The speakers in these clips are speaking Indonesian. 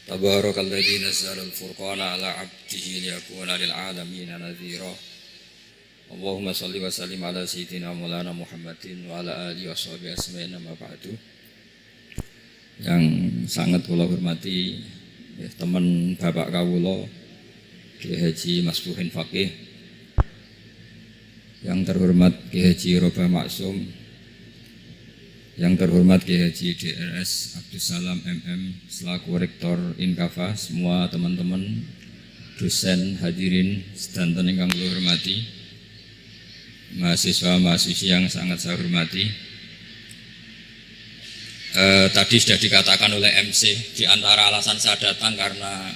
Tabarakalladzi nazzala al-furqana ala 'abdihi liyakuna lil 'alamin nadhira. Allahumma shalli wa sallim ala sayyidina Maulana Muhammadin wa ala alihi washabihi asma'in amma ba'du. Yang sangat kula hormati teman bapak kawula Kiai Haji Masfuhin Faqih, yang terhormat Kiai Haji Roba Maksum, yang terhormat Kiai Haji DRS Abdussalam MM selaku Rektor Inkafa, semua teman-teman dosen hadirin sedanten ingkang kula hormati, mahasiswa-mahasiswi yang sangat saya hormati. Tadi sudah dikatakan oleh MC, di antara alasan saya datang karena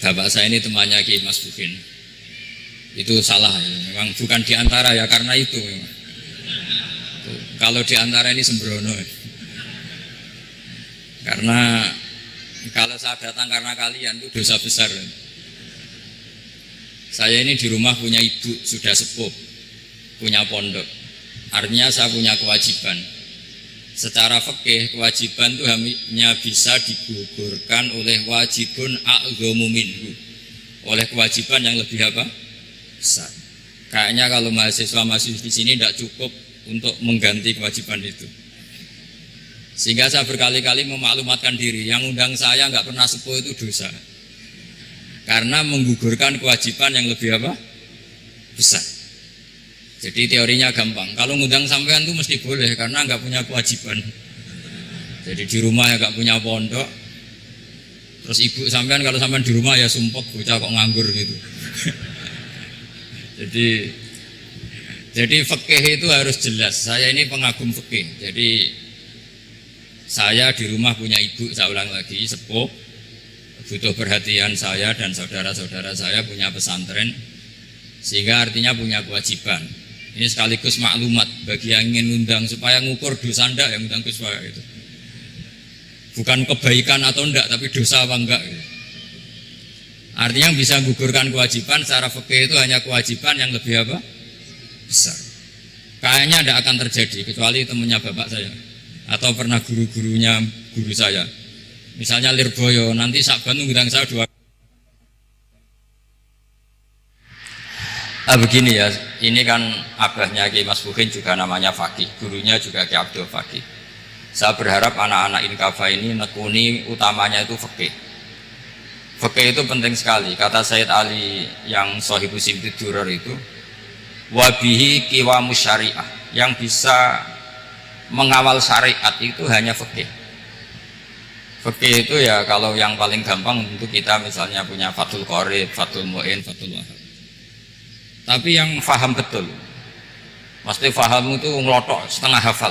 bapak saya ini temannya Kiai Masfuhin. Itu salah ya, memang bukan di antara ya, karena itu memang. Kalau di antara ini sembrono. Karena kalau saya datang karena kalian itu dosa besar. Saya ini di rumah punya ibu sudah sepuh, punya pondok. Artinya saya punya kewajiban. Secara fikih kewajiban itu hanya bisa digugurkan oleh wajibun a'dhamu minhu, oleh kewajiban yang lebih apa? Besar. Kayaknya kalau mahasiswa-mahasiswa di sini tidak cukup untuk mengganti kewajiban itu. Sehingga saya berkali-kali memaklumatkan diri, yang undang saya nggak pernah sepuh itu dosa. Karena menggugurkan kewajiban yang lebih apa? Besar. Jadi teorinya gampang. Kalau ngundang sampean itu mesti boleh karena nggak punya kewajiban. Jadi di rumah ya nggak punya pondok. Terus ibu sampean kalau sampean di rumah ya sumpek, bocah kok nganggur gitu. Jadi fikih itu harus jelas. Saya ini pengagum fikih. Jadi saya di rumah punya ibu, saya ulang lagi, sepuh, butuh perhatian saya dan saudara-saudara saya, punya pesantren, sehingga artinya punya kewajiban. Ini sekaligus maklumat bagi yang ingin undang supaya ngukur dosa ndak yang undang Gus itu. Bukan kebaikan atau ndak, tapi dosa apa enggak gitu. Artinya yang bisa menggugurkan kewajiban secara fikih itu hanya kewajiban yang lebih apa? Besar. Kayaknya tidak akan terjadi kecuali temannya bapak saya atau pernah guru-gurunya guru saya. Misalnya Lirboyo, nanti Sakban ngundang saya 2 begini ya, ini kan abahnya Kiai Masfuhin juga namanya Faqih, gurunya juga Kiai Abdul Faqih. Saya berharap anak-anak Inkafa ini nekuni utamanya itu fikih. Fikih itu penting sekali. Kata Sayyid Ali yang Shahibu Simtid Durar itu, wabihi qiwamus syariah, yang bisa mengawal syariat itu hanya fikih. Fikih itu ya kalau yang paling gampang untuk kita misalnya punya Fathul Qorib, Fathul Mu'in, Fathul Wahab. Tapi yang faham betul, mesti faham itu ngelotok setengah hafal.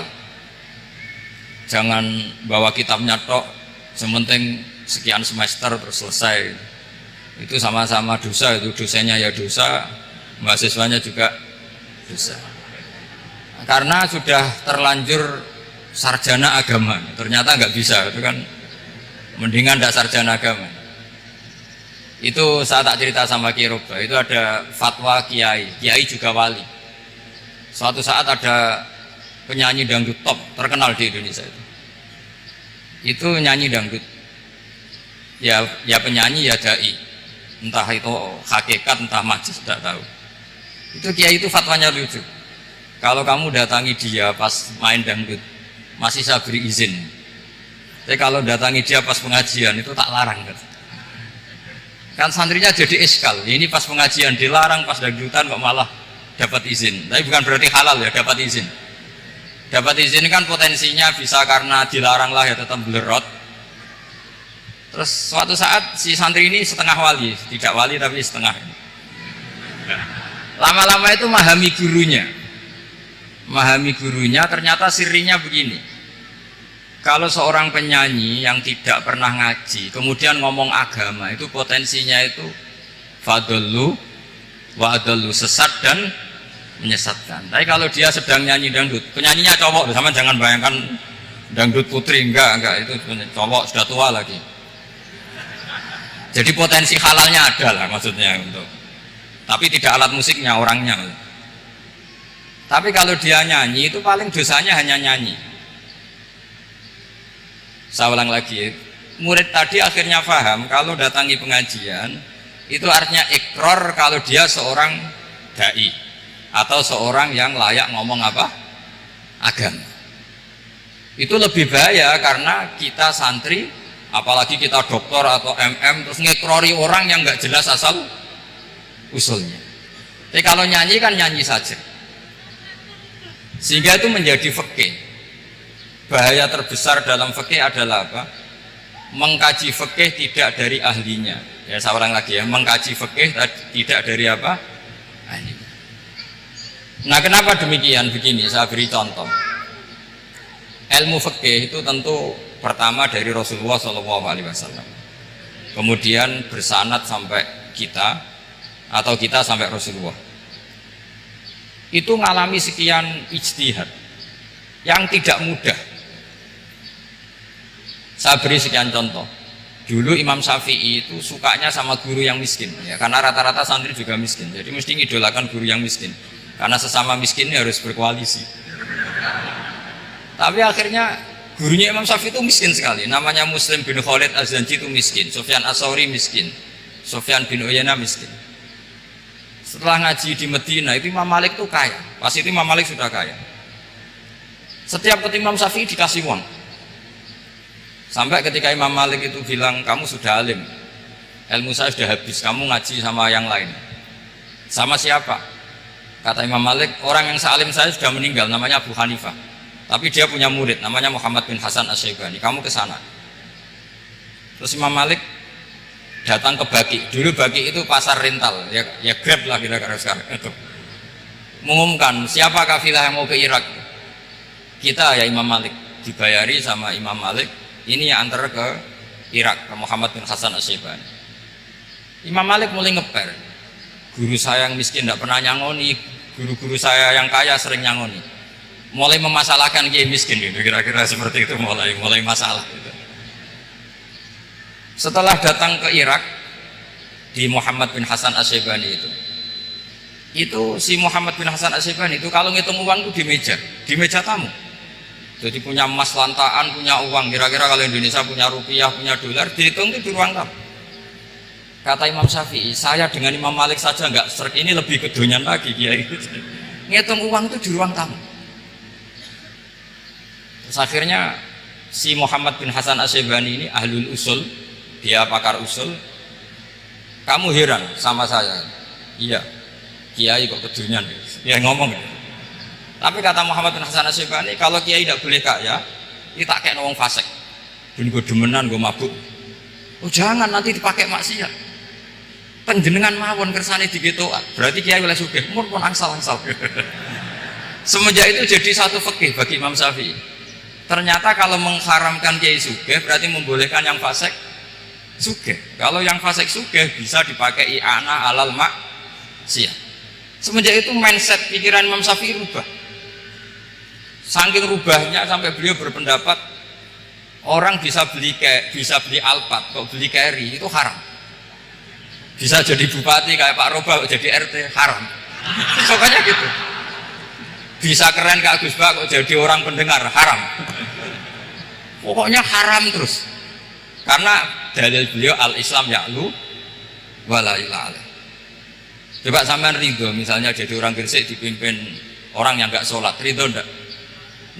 Jangan bawa kitabnya tok, sementing sekian semester terus selesai. Itu sama-sama dosa, itu dosennya ya dosa, mahasiswanya juga dosa. Karena sudah terlanjur sarjana agama, ternyata nggak bisa, itu kan mendingan tidak sarjana agama. Itu saya tak cerita sama Kiai Roba, itu ada fatwa kiai juga wali. Suatu saat ada penyanyi dangdut top terkenal di Indonesia itu nyanyi dangdut. Ya penyanyi ya dai, entah itu hakikat entah majis tidak tahu. Itu kiai itu fatwanya lucu. Kalau kamu datangi dia pas main dangdut, masih saya beri izin. Tapi kalau datangi dia pas pengajian itu tak larang kan. Kan santrinya jadi iskal. Ini pas pengajian dilarang, pas dangdutan kok malah dapat izin. Tapi bukan berarti halal ya, dapat izin. Dapat izin kan potensinya bisa karena dilarang lah ya tetap belerot. Terus suatu saat si santri ini setengah wali, tidak wali tapi setengah. Lama-lama itu memahami gurunya. Memahami gurunya ternyata sirinya begini. Kalau seorang penyanyi yang tidak pernah ngaji kemudian ngomong agama, itu potensinya itu fadallu wa adallu, sesat dan menyesatkan. Tapi kalau dia sedang nyanyi dangdut, penyanyinya cowok, sama jangan bayangkan dangdut putri, enggak itu cowok sudah tua lagi. Jadi potensi halalnya ada lah maksudnya untuk. Tapi tidak alat musiknya, orangnya. Tapi kalau dia nyanyi itu paling dosanya hanya nyanyi. Saya ulang lagi, murid tadi akhirnya paham kalau datangi pengajian itu artinya ikrar kalau dia seorang dai atau seorang yang layak ngomong apa? Agama. Itu lebih bahaya karena kita santri, apalagi kita doktor atau MM terus ngekrori orang yang nggak jelas asal usulnya. Tapi kalau nyanyi kan nyanyi saja. Sehingga itu menjadi fikih. Bahaya terbesar dalam fikih adalah apa? Mengkaji fikih tidak dari ahlinya. Ya saya ulang lagi ya, mengkaji fikih tidak dari apa? Ahlinya. Nah, kenapa demikian? Begini, saya beri contoh. Ilmu fikih itu tentu pertama dari Rasulullah SAW, kemudian bersanad sampai kita atau kita sampai Rasulullah. Itu mengalami sekian ijtihad yang tidak mudah. Saya beri sekian contoh. Dulu Imam Syafi'i itu sukanya sama guru yang miskin, ya, karena rata-rata santri juga miskin, jadi mesti ngidolakan guru yang miskin, karena sesama miskin ini harus berkoalisi. Tapi akhirnya gurunya Imam Syafi'i itu miskin sekali. Namanya Muslim bin Khalid Az-Zanji itu miskin, Sufyan As-Tsauri miskin, Sufyan bin Uyainah miskin. Setelah ngaji di Medina itu Imam Malik itu kaya. Pas itu Imam Malik sudah kaya. Setiap ketemu Imam Syafi'i dikasih uang. Sampai ketika Imam Malik itu bilang, kamu sudah alim, ilmu saya sudah habis, kamu ngaji sama yang lain. Sama siapa? Kata Imam Malik, orang yang sealim saya sudah meninggal, namanya Abu Hanifah. Tapi dia punya murid namanya Muhammad bin Hasan Asy-Syaibani. Kamu ke sana. Terus Imam Malik datang ke Baqi. Dulu Baqi itu pasar rental, ya Grab lah kira-kira sekarang itu. Mengumumkan siapa kafilah yang mau ke Irak. Kita ya Imam Malik, dibayari sama Imam Malik. Ini yang antar ke Irak, ke Muhammad bin Hasan Asy-Syaibani. Imam Malik mulai ngeper. Guru saya yang miskin tidak pernah nyangoni, guru-guru saya yang kaya sering nyangoni. Mulai memasalahkan kiai miskin gitu, kira-kira seperti itu, mulai masalah gitu. Setelah datang ke Irak di Muhammad bin Hasan Asy-Syaibani itu si Muhammad bin Hasan Asy-Syaibani itu kalau ngitung uang itu di meja tamu. Jadi punya emas lantaan, punya uang, kira-kira kalau Indonesia punya rupiah, punya dolar, dihitung itu di ruang tamu. Kata Imam Syafi'i, saya dengan Imam Malik saja nggak serik, ini lebih kedonyan lagi kiai. Ngitung uang itu di ruang tamu. Terus akhirnya si Muhammad bin Hasan Asy-Syaibani ini ahlul usul, dia pakar usul. Kamu heran sama saya? Iya, kiai kok kedunyan, dia ngomong. Tapi kata Muhammad bin Hasan Asy-Syaibani, kalau kiai tidak boleh kaya, ini tak kayak wong fasik, dan gue demenan, gue mabuk. Oh jangan, nanti dipakai maksiat. Penjenengan mawon kersane digitu, berarti kiai oleh sugih, mun pun angsal-angsal. Semenjak itu jadi satu fikih bagi Imam Syafi'i. Ternyata kalau mengharamkan kiai sugih berarti membolehkan yang fasik sugih. Kalau yang fasik sugih bisa dipakai i'anah alal maksiyah. Semenjak itu mindset pikiran Imam Syafi'i rubah. Saking rubahnya sampai beliau berpendapat orang bisa beli Alphard, kok beli carry itu haram. Bisa jadi bupati kayak Pak Roba, kok jadi RT haram. Pokoknya gitu. Bisa keren Kak Gus Bak, kok jadi orang pendengar haram. Pokoknya haram terus. Karena dalil beliau al-Islam ya'lu wala ilaha. Coba sampean ridho misalnya jadi orang Gresik dipimpin orang yang nggak sholat, ridho ndak?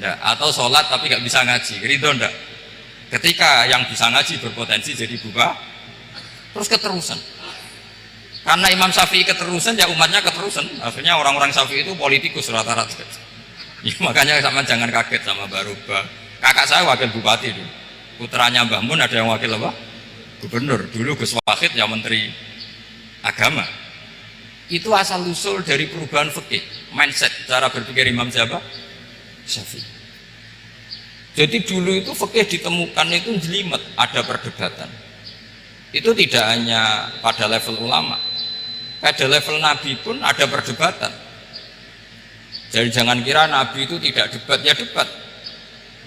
Ndak. Atau sholat tapi nggak bisa ngaji, ridho ndak? Ketika yang bisa ngaji berpotensi jadi buka, terus keterusan. Karena Imam Syafi'i keterusan, ya umatnya keterusan. Akhirnya orang-orang Syafi'i itu politikus rata-rata. Ya, makanya sama jangan kaget sama Baruba. Kakak saya wakil bupati dulu. Putranya Mbah Mun ada yang wakil apa? Gubernur. Dulu Gus Wahid yang menteri agama. Itu asal usul dari perubahan fikih, mindset, cara berpikir Imam siapa? Syafi'i. Jadi dulu itu fikih ditemukan itu jelimet, ada perdebatan. Itu tidak hanya pada level ulama, pada level Nabi pun ada perdebatan. Jadi jangan kira Nabi itu tidak debat, ya debat.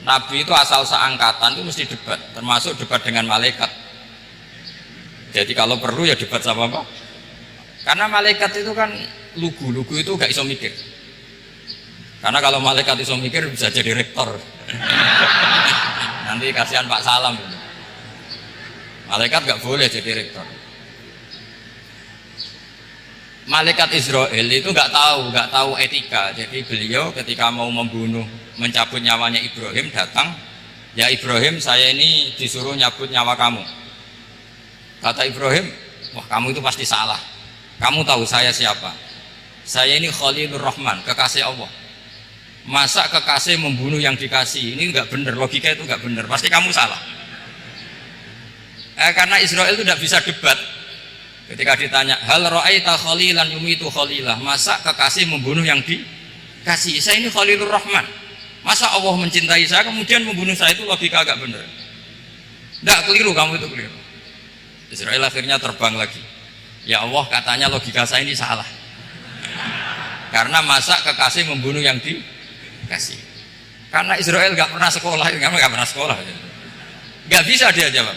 Nabi itu asal seangkatan itu mesti debat, termasuk debat dengan malaikat. Jadi kalau perlu ya debat sama apa? Karena malaikat itu kan lugu itu gak iso mikir. Karena kalau malaikat iso mikir bisa jadi rektor. Nanti kasihan Pak Salam. Malaikat nggak boleh jadi rektor. Malaikat Israel itu nggak tahu etika. Jadi beliau ketika mau membunuh, mencabut nyawanya Ibrahim datang, ya Ibrahim saya ini disuruh nyabut nyawa kamu. Kata Ibrahim, wah kamu itu pasti salah. Kamu tahu saya siapa? Saya ini Khalilur Rahman, kekasih Allah. Masa kekasih membunuh yang dikasih? Ini nggak benar, logika itu nggak benar. Pasti kamu salah. Karena Israel itu tidak bisa debat. Ketika ditanya, hal ra'aita khalilan yumitu khalilah, masa kekasih membunuh yang dikasih? Saya ini Khalilur Rahman. Masa Allah mencintai saya kemudian membunuh saya? Itu logika agak benar. Tidak, keliru, kamu itu keliru. Israel akhirnya terbang lagi. Ya Allah, katanya logika saya ini salah. Karena masa kekasih membunuh yang dikasih? Karena Israel nggak pernah sekolah, nggak pernah sekolah, nggak bisa dia jawab.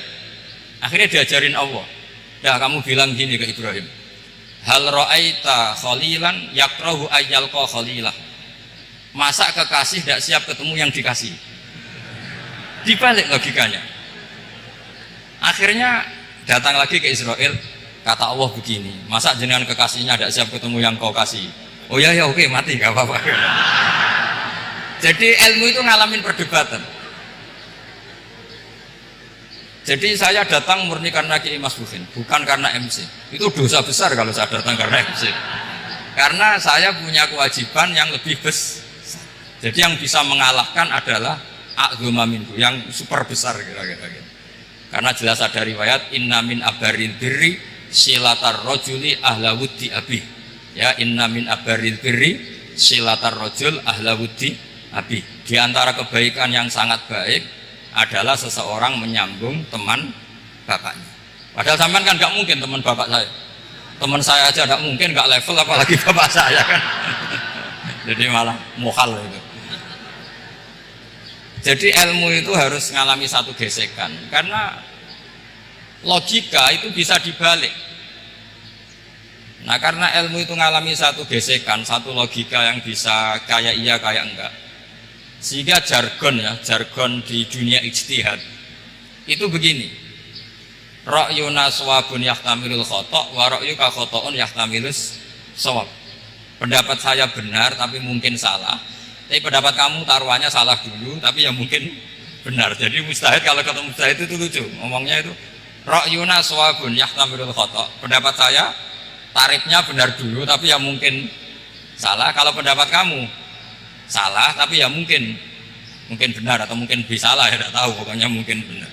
Akhirnya diajarin Allah. Ya kamu bilang gini ke Ibrahim. Hal ra'aita khalilan yakrahu ayyalqa khalilah. Masa kekasih tidak siap ketemu yang dikasih? Dibalik logikanya. Akhirnya datang lagi ke Israel, kata Allah begini, masa jenengan kekasihnya tidak siap ketemu yang kau kasih? Oh ya ya oke, mati gak apa-apa. Jadi ilmu itu ngalamin perdebatan. Jadi saya datang murni karena Kiai Mas Bukin, bukan karena MC. Itu dosa besar kalau saya datang karena MC. Karena saya punya kewajiban yang lebih besar. Jadi yang bisa mengalahkan adalah a'dzuma minhu, yang super besar kira-kira. Karena jelas ada riwayat inna min abaril birri silatar rajuli ahla wuddi abi. Ya, inna min abaril birri silatar rajul ahla wuddi abi. Di antara kebaikan yang sangat baik adalah seseorang menyambung teman bapaknya. Padahal sampean kan nggak mungkin teman bapak saya. Teman saya aja nggak mungkin, nggak level apalagi bapak saya kan. Jadi malah mukhal itu. Jadi ilmu itu harus mengalami satu gesekan karena logika itu bisa dibalik. Nah karena ilmu itu mengalami satu gesekan, satu logika yang bisa kayak iya kayak enggak. Sehingga jargon di dunia ijtihad itu begini. Ra'yuna shawabun yahtamilul khata' wa ra'yuka khata'un yahtamilus shawab. Pendapat saya benar tapi mungkin salah. Tapi pendapat kamu taruhannya salah dulu tapi ya mungkin benar. Jadi mustahid, kalau ketemu mustahid itu lucu. Ngomongnya itu ra'yuna shawabun yahtamilul khata'. Pendapat saya tarifnya benar dulu tapi ya mungkin salah. Kalau pendapat kamu salah tapi ya mungkin benar atau mungkin bisa salah, ya tidak tahu, pokoknya mungkin benar.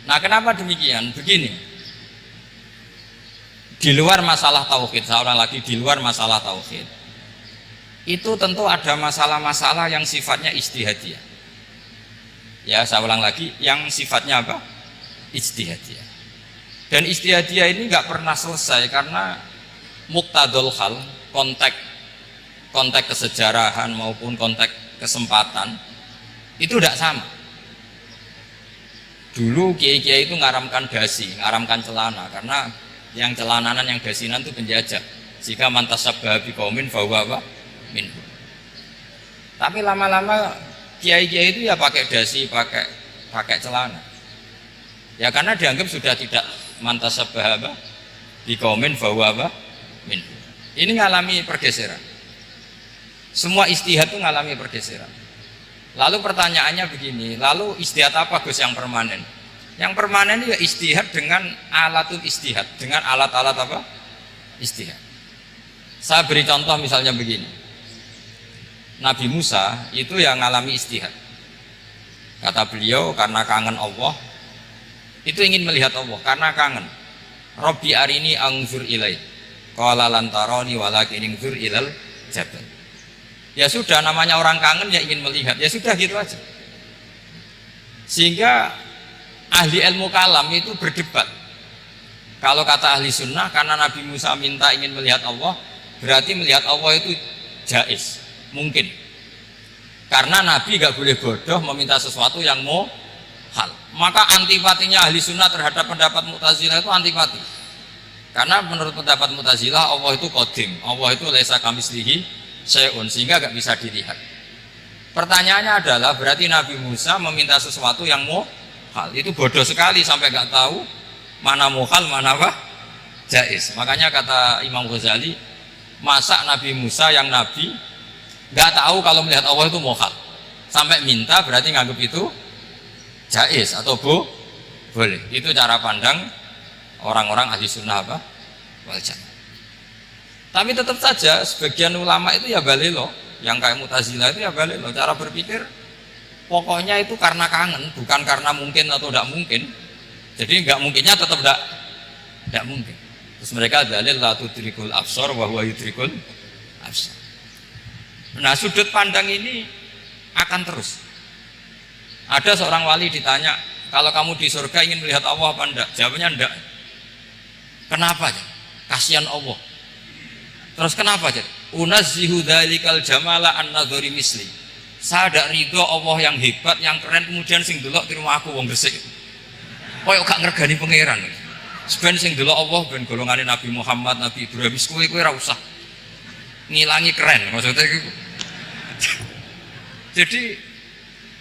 Nah kenapa demikian? Begini, di luar masalah tauhid, saya ulang lagi, di luar masalah tauhid itu tentu ada masalah-masalah yang sifatnya ijtihadiyah. Ya saya ulang lagi, yang sifatnya apa? Ijtihadiyah. Dan ijtihadiyah ini nggak pernah selesai karena muqtadul hal, konteks kesejarahan maupun konteks kesempatan itu tidak sama. Dulu kiai-kiai itu ngaramkan dasi, ngaramkan celana karena yang celananan yang dasinan itu penjajah. Jika mantasabbaha biqaumin fahuwa apa? Minhu. Tapi lama-lama kiai-kiai itu ya pakai dasi, pakai celana. Ya karena dianggap sudah tidak mantasabbaha apa? Biqaumin fahuwa apa? Minhu. Ini ngalami pergeseran. Semua ijtihad itu mengalami pergeseran. Lalu pertanyaannya begini, lalu ijtihad apa Gus yang permanen? Yang permanen itu ya ijtihad dengan alatul ijtihad, dengan alat-alat apa? Ijtihad. Saya beri contoh misalnya begini. Nabi Musa itu yang mengalami ijtihad. Kata beliau karena kangen Allah, itu ingin melihat Allah karena kangen. Rabbi arini anzur ilai. Qala lan tarani walakin anzur ilal jabal. Ya sudah, namanya orang kangen ya ingin melihat, ya sudah gitu aja. Sehingga ahli ilmu kalam itu berdebat. Kalau kata ahli sunnah, karena Nabi Musa minta ingin melihat Allah, berarti melihat Allah itu jaiz, mungkin. Karena Nabi gak boleh bodoh meminta sesuatu yang hal. Maka antipatinya ahli sunnah terhadap pendapat Mu'tazilah itu antipati. Karena menurut pendapat Mu'tazilah Allah itu qadim, Allah itu laisa kamitslihi syai'un, sehingga gak bisa dilihat. Pertanyaannya adalah berarti Nabi Musa meminta sesuatu yang hal. Itu bodoh sekali sampai nggak tahu mana muhal, mana apa jaiz. Makanya kata Imam Ghazali, masa Nabi Musa yang nabi nggak tahu kalau melihat Allah itu muhal, sampai minta berarti nganggap itu jaiz atau boleh. Itu cara pandang orang-orang ahli sunnah apa wal jamaah. Tapi tetap saja sebagian ulama itu ya balelo, yang kayak Mu'tazilah itu ya balelo, cara berpikir pokoknya itu karena kangen, bukan karena mungkin atau tidak mungkin. Jadi nggak mungkinnya tetap tidak mungkin. Terus mereka dalil la tudrikul absar wa huwa yudrikul absar. Nah, sudut pandang ini akan terus. Ada seorang wali ditanya, kalau kamu di surga ingin melihat Allah apa enggak? Jawabnya enggak. Kenapa? Kasihan Allah. Terus kenapa? Unazzihu dzalikal jamala an nadhari misli. Saya tidak ridho Allah yang hebat, yang keren, kemudian sing delok di rumah aku wong gresik. Koyok gak ngergani pangeran. Sebenarnya sing delok Allah ben golongane Nabi Muhammad, Nabi Ibrahim, kowe ora usah ngilangi keren maksudnya itu. Jadi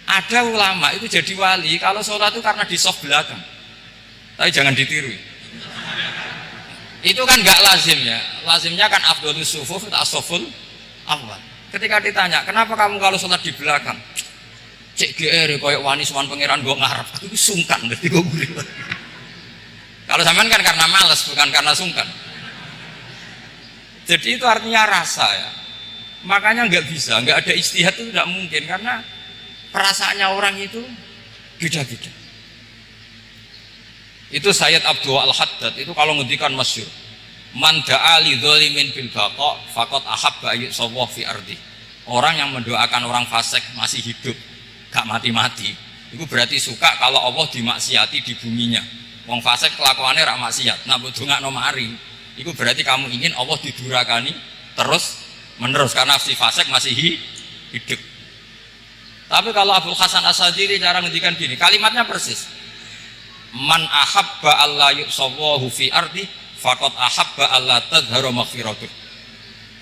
ada ulama itu jadi wali kalau sholat itu karena di soft belakang. Tapi jangan ditiru. Itu kan nggak lazim ya. Lazimnya kan afdhalus sufuf as-saful awal. Ketika ditanya, kenapa kamu kalau sholat di belakang? Cek GR koyok wani suwan pangeran gue ngarep. Aku sungkan berarti gue gurih. Kalau sampean kan karena malas, bukan karena sungkan. Jadi itu artinya rasa ya. Makanya nggak bisa, nggak ada ijtihad itu tidak mungkin karena perasaannya orang itu beda-beda. Itu Sayyid Abdul Al-Haddad itu kalau ngendikan masyhur, man da'a li dzalimin bil baqa faqad ahabba ayyusawwa fi ardi. Orang yang mendoakan orang fasik masih hidup, gak mati-mati, itu berarti suka kalau Allah dimaksiati di buminya. Wong fasik kelakuannya rak maksiat, nak mbok dongakno mari, itu berarti kamu ingin Allah didurakani terus menerus karena si fasik masih hidup. Tapi kalau Abul Hasan As-Sadili cara ngendikan gini, kalimatnya persis. Man ahabba alla yusawwahu fi ardi faqad ahabba alla tadhharu maghfiratuh.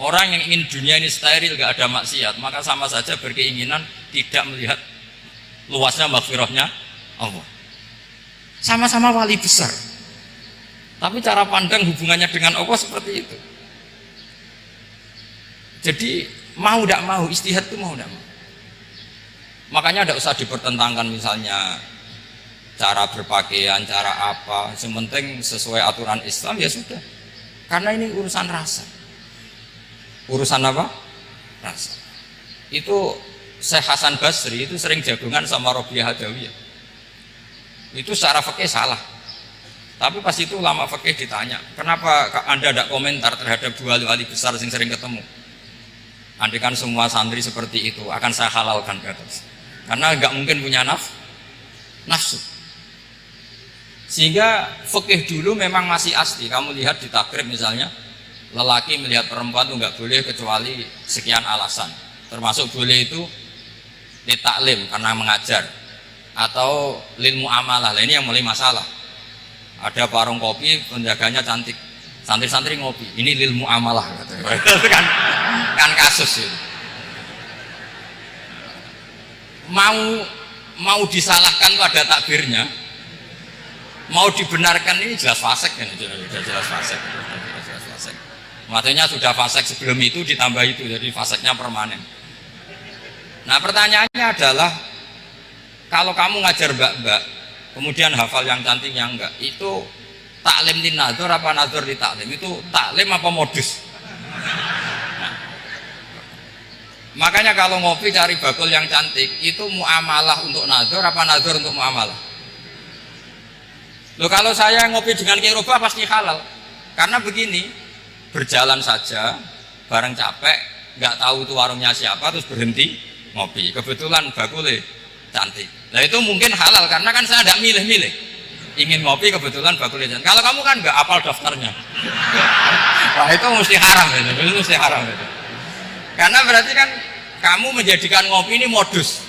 Orang yang ingin dunia ini steril gak ada maksiat, maka sama saja berkeinginan tidak melihat luasnya maghfirahnya Allah. Sama-sama wali besar, tapi cara pandang hubungannya dengan Allah seperti itu. Jadi mau tidak mau, ijtihad itu mau tidak mau. Makanya tidak usah dipertentangkan misalnya cara berpakaian, cara apa, yang penting sesuai aturan Islam ya sudah. Karena ini urusan rasa. Urusan apa? Rasa. Itu Syekh Hasan Basri itu sering jagungan sama Robiah Hadawiyah. Itu secara fikih salah. Tapi pas itu ulama fikih ditanya, kenapa Anda tidak komentar terhadap dua wali besar yang sering ketemu? Andai kan semua santri seperti itu akan saya halalkan ke atas. Karena nggak mungkin punya nafsu. Sehingga fikih dulu memang masih asli. Kamu lihat di takrib misalnya, lelaki melihat perempuan itu nggak boleh kecuali sekian alasan. Termasuk boleh itu ditaklim karena mengajar atau lil muamalah. Ini yang mulai masalah. Ada warung kopi, penjaganya cantik, santri-santri ngopi. Ini lil muamalah. Itu kan kasus itu. Mau disalahkan itu ada takbirnya. Mau dibenarkan ini jelas fasik kan, jelas fasik. Maksudnya sudah fasik sebelum itu ditambah itu, jadi fasiknya permanen. Nah pertanyaannya adalah, kalau kamu ngajar mbak-mbak, kemudian hafal yang cantik yang enggak, itu taklim di nazar apa nazar di taklim? Itu taklim apa modus? Nah, makanya kalau ngopi cari bakul yang cantik, itu muamalah untuk nazar apa nazar untuk muamalah? Loh kalau saya ngopi dengan kiroba pasti halal. Karena begini, berjalan saja, bareng capek, nggak tahu tuh warungnya siapa, terus berhenti ngopi. Kebetulan bakulnya cantik. Nah itu mungkin halal karena kan saya tidak milih-milih. Ingin ngopi kebetulan bakulnya cantik. Kalau kamu kan nggak hafal daftarnya. Wah itu mesti haram itu mesti haram itu. Karena berarti kan kamu menjadikan ngopi ini modus.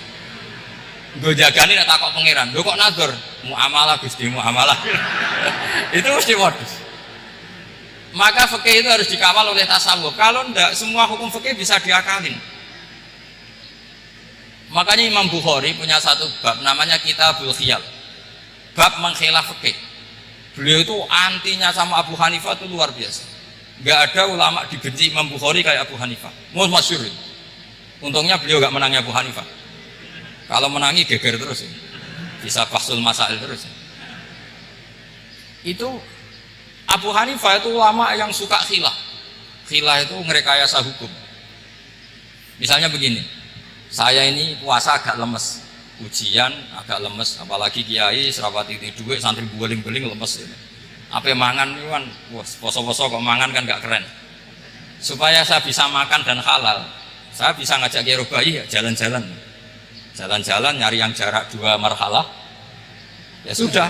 Gue jagani nak takok pangeran. Lo kok nazar? Muamalah Gusti muamalah. Itu mesti modus. Maka fikih itu harus dikawal oleh tasawuf. Kalau enggak, semua hukum fikih bisa diakalin. Makanya Imam Bukhari punya satu bab namanya Kitabul Khiyal. bab mengkhilaf fikih. Beliau itu antinya sama Abu Hanifah itu luar biasa. Nggak ada ulama dibenci Imam Bukhari kayak Abu Hanifah. Masyhur. Untungnya beliau nggak menangnya Abu Hanifah. Kalau menangi geger terus, bisa fasul masail terus. Itu Abu Hanifah itu ulama yang suka khilah. Khilah itu ngerekayasa hukum. Misalnya begini, saya ini puasa agak lemes, ujian agak lemes, apalagi kiai serawati duit santri beling-beling lemes ini. Apa mangan itu kan, poso-poso kok mangan kan gak keren. Supaya saya bisa makan dan halal, saya bisa ngajak kiai Robai ya jalan-jalan, jalan-jalan nyari yang jarak 2 marhalah, ya sudah,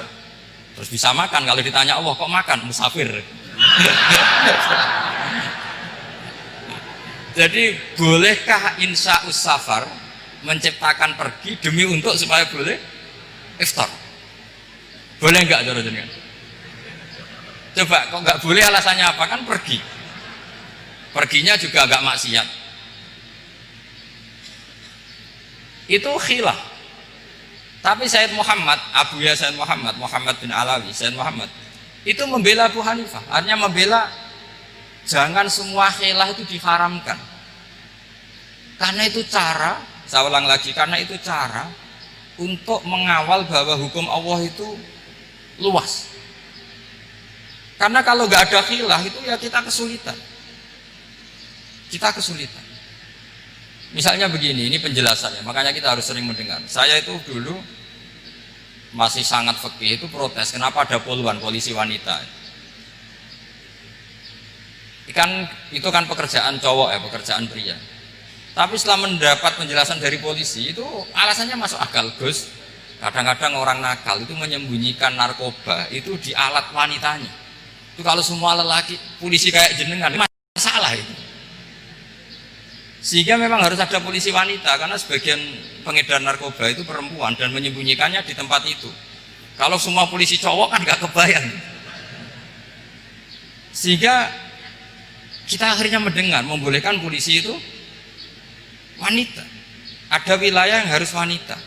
terus bisa makan. Kalau ditanya Allah kok makan, musafir. Jadi bolehkah insya safar menciptakan pergi demi untuk supaya boleh iftar? Boleh enggak cara jenengan? Coba kok enggak boleh, alasannya apa? Kan pergi. Perginya juga enggak maksiat. Itu khilaf. Tapi Sayyid Muhammad, Abuya Sayyid Muhammad, Muhammad bin Alawi, Sayyid Muhammad itu membela Abu Hanifah. Artinya membela jangan semua khilaf itu diharamkan. Karena itu cara, saya ulang lagi, karena itu cara untuk mengawal bahwa hukum Allah itu luas. Karena kalau nggak ada khilaf itu ya kita kesulitan. Kita kesulitan. Misalnya begini, ini penjelasannya, makanya kita harus sering mendengar. Saya itu dulu masih sangat fikih itu protes, kenapa ada poluan polisi wanita? Itu kan pekerjaan cowok ya, pekerjaan pria. Tapi setelah mendapat penjelasan dari polisi itu alasannya masuk akal, Gus. Kadang-kadang orang nakal itu menyembunyikan narkoba itu di alat wanitanya. Itu kalau semua lelaki polisi kayak jenengan masalah itu. Sehingga memang harus ada polisi wanita karena sebagian pengedar narkoba itu perempuan dan menyembunyikannya di tempat itu. Kalau semua polisi cowok kan gak kebayang. Sehingga kita akhirnya mendengar membolehkan polisi itu wanita. Ada wilayah yang harus wanita.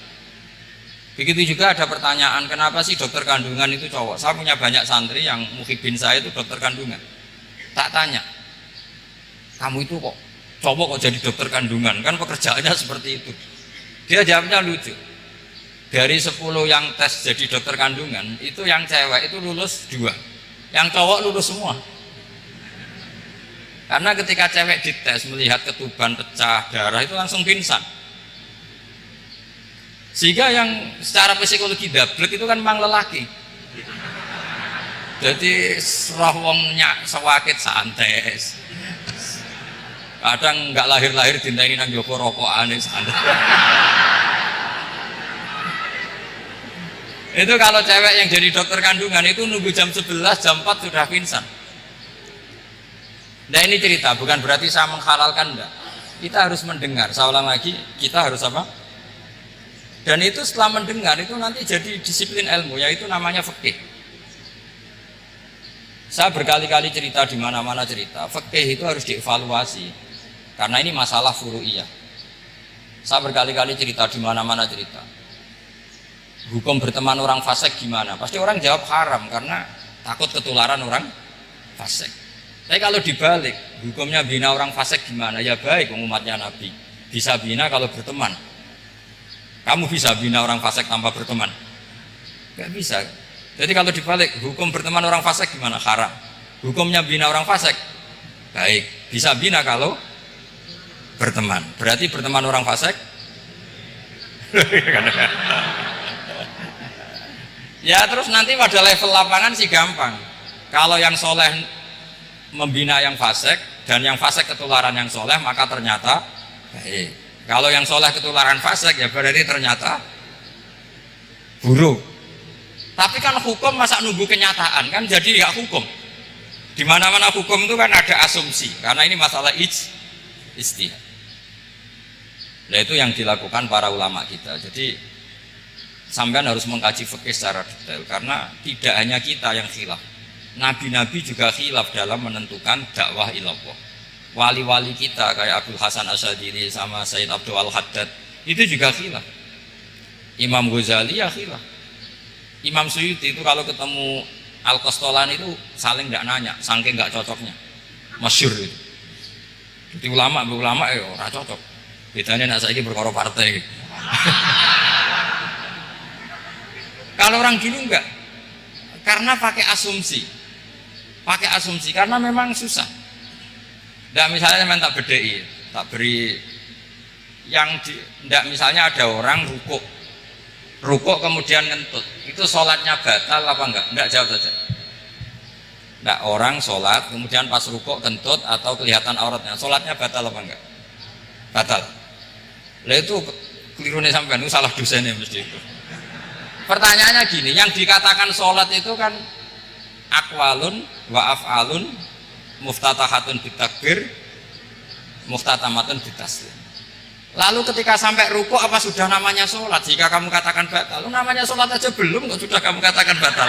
Begitu juga ada pertanyaan, kenapa sih dokter kandungan itu cowok? Saya punya banyak santri yang muhibin saya itu dokter kandungan. Tak tanya, kamu itu kok cowok kok jadi dokter kandungan? Kan pekerjaannya seperti itu. Dia jawabnya lucu. Dari 10 yang tes jadi dokter kandungan, itu yang cewek itu lulus 2. Yang cowok lulus semua. Karena ketika cewek dites melihat ketuban pecah darah itu langsung pingsan. Sehingga yang secara psikologi dablek itu kan memang lelaki. Jadi serah wongnya sewakit santai. Kadang nggak lahir-lahir dinteni nang joko rokokan santai. Itu kalau cewek yang jadi dokter kandungan itu nunggu jam 11, jam 4 sudah pingsan. Nah ini cerita, bukan berarti saya menghalalkan, enggak. Kita harus mendengar, saya ulang lagi, kita harus apa? Dan itu setelah mendengar itu nanti jadi disiplin ilmu, yaitu namanya fikih. Saya berkali-kali cerita di mana-mana cerita, fikih itu harus dievaluasi karena ini masalah furu'iyah. Saya berkali-kali cerita di mana-mana cerita. Hukum berteman orang fasik gimana? Pasti orang jawab haram karena takut ketularan orang fasik. Tapi kalau dibalik, hukumnya bina orang fasik gimana? Ya baik, umatnya Nabi bisa bina kalau berteman. Kamu bisa bina orang fasik tanpa berteman? Gak bisa. Jadi kalau dibalik, hukum berteman orang fasik gimana? Haram. Hukumnya bina orang fasik baik, bisa bina kalau berteman. Berarti berteman orang fasik ya terus nanti pada level lapangan sih gampang. Kalau yang soleh membina yang fasik dan yang fasik ketularan yang soleh, maka ternyata baik. Kalau yang soleh ketularan fasik ya berarti ternyata buruk. Tapi kan hukum masa nunggu kenyataan, kan jadi ya hukum. Di mana-mana hukum itu kan ada asumsi, karena ini masalah ijtihad. Nah itu yang dilakukan para ulama kita. Jadi sampean harus mengkaji fikih secara detail karena tidak hanya kita yang khilaf. Nabi-nabi juga khilaf dalam menentukan dakwah ilallah. Wali-wali kita kayak Abdul Hasan Asyadili sama Sayyid Abdul Al-Haddad itu juga khilaf. Imam Ghazali ya khilaf. Imam Suyuti itu kalau ketemu Al-Qastolani itu saling nggak nanya, saking nggak cocoknya, masyhur itu. Jadi ulama ya ora cocok. Bedanya nak saiki perkara partai. Kalau orang dulu enggak, karena pakai asumsi, karena memang susah. Nggak misalnya memang tak bedai, tak beri yang nggak misalnya ada orang rukuk kemudian ngentut, itu sholatnya batal apa enggak? Enggak, jawab saja. Enggak, orang sholat kemudian pas rukuk kentut atau kelihatan auratnya, sholatnya batal apa enggak? Batal. Lah itu kelirunya sampean, itu salah dosennya mesti itu. Pertanyaannya gini, yang dikatakan sholat itu kan aqwalun wa af'alun muftatahatun bitakbir muftatamatun bitaslim. Lalu ketika sampai rukuk apa sudah namanya sholat? Jika kamu katakan batal, namanya sholat aja belum kok sudah kamu katakan batal.